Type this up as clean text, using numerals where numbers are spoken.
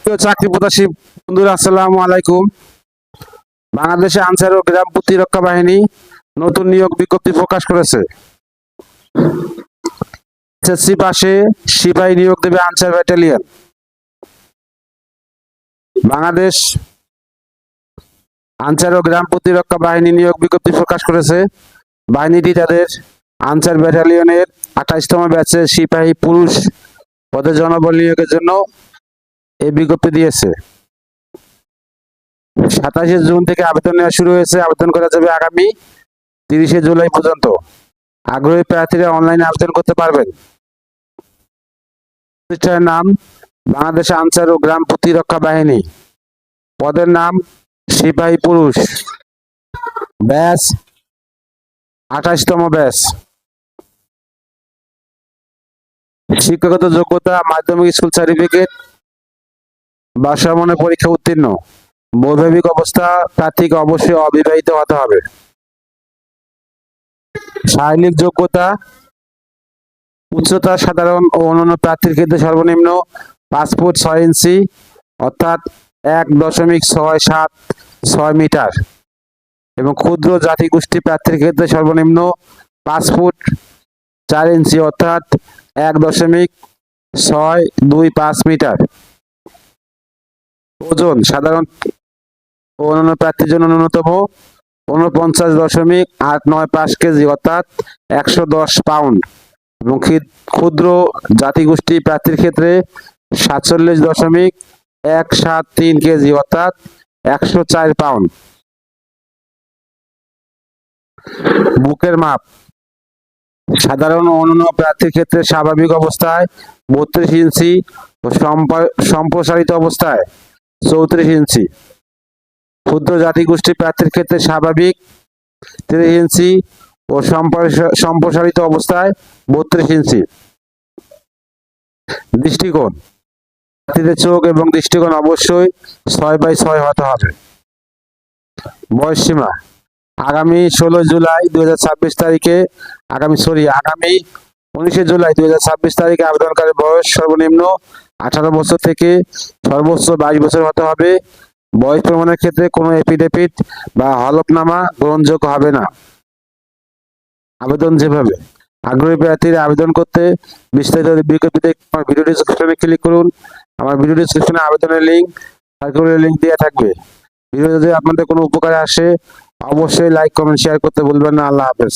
প্রিয় চাকরি প্রত্যাশী বন্ধুরা, আসসালামু আলাইকুম। বাংলাদেশে আনসার ও গ্রাম প্রতিরক্ষা বাহিনী নতুন নিয়োগ বিজ্ঞপ্তি প্রকাশ করেছে। এসএসসি পাশে সিপাহী নিয়োগ দেবে আনসার ব্যাটালিয়ন। বাংলাদেশ আনসার ও গ্রাম প্রতিরক্ষা বাহিনী নিয়োগ বিজ্ঞপ্তি প্রকাশ করেছে। বাহিনীটি তাদের আনসার ব্যাটালিয়নের 28তম ব্যাচের সিপাহী পুরুষ পদে জনবল নিয়োগের জন্য এই বিজ্ঞপ্তি দিয়েছে। 27শে জুন থেকে আবেদন নেওয়া শুরু হয়েছে। আবেদন করা যাবে আগামী 30শে জুলাই পর্যন্ত। আগ্রহী প্রার্থীরা অনলাইনে আবেদন করতে পারবেন। প্রতিষ্ঠানের নাম বাংলাদেশ আনসার ও গ্রাম প্রতিরক্ষা বাহিনী। পদের নাম সিপাহী পুরুষ। ব্যাচ 28তম ব্যাচ। শিক্ষাগত যোগ্যতা মাধ্যমিক স্কুল সার্টিফিকেট বা সমমানের পরীক্ষা উত্তীর্ণ। বৈবাহিক অবস্থা প্রার্থীকে অবশ্যই অবিবাহিত হতে হবে। শারীরিক যোগ্যতা উচ্চতা সাধারণ ও অন্যান্য প্রার্থীর ক্ষেত্রে সর্বনিম্ন 5 ফুট 6 ইঞ্চি অর্থাৎ 1.676 মিটার এবং ক্ষুদ্র জাতিগোষ্ঠী প্রার্থীর ক্ষেত্রে সর্বনিম্ন 5 ফুট 4 ইঞ্চি অর্থাৎ 1.625 মিটার। ওজন সাধারণ ও অন্যান্য প্রার্থীর জন্য ন্যূনতম 49.895 কেজি অর্থাৎ 110 পাউন্ড এবং ক্ষুদ্র জাতিগোষ্ঠী প্রার্থীর ক্ষেত্রে 47.173 কেজি অর্থাৎ 104 পাউন্ড। বুকের মাপ সাধারণ ও অন্যান্য প্রার্থীর ক্ষেত্রে স্বাভাবিক অবস্থায় 32 ইঞ্চি ও সম্প্রসারিত অবস্থায় 34 ইঞ্চি। ক্ষুদ্র জাতিগোষ্ঠী প্রার্থীর ক্ষেত্রে স্বাভাবিক 30 ইঞ্চি ও সম্প্রসারিত অবস্থায় 32 ইঞ্চি। দৃষ্টিকোণ প্রার্থীদের চোখ এবং দৃষ্টিকোণ অবশ্যই 6/6 হতে হবে। বয়স সীমা আগামী 19 জুলাই 2026 তারিখে আবেদনকারী বয়স সর্বনিম্ন 18 বছর থেকে সর্বোচ্চ 22 বছর হতে হবে। বয়স প্রমাণের ক্ষেত্রে কোনো এফিডেভিট বা হলফনামা গ্রহণযোগ্য হবে না। আবেদন যেভাবে আগ্রহী প্রার্থীরা আবেদন করতে বিস্তারিত বিজ্ঞপ্তিতে আমার ভিডিও ডেসক্রিপশনে ক্লিক করুন। আমার ভিডিও ডেসক্রিপশনে আবেদনের লিঙ্ক সার্কুলার লিঙ্ক দেওয়া থাকবে। ভিডিও যদি আপনাদের কোনো উপকারে আসে অবশ্যই লাইক কমেন্ট শেয়ার করতে ভুলবেন না। আল্লাহ হাফেজ।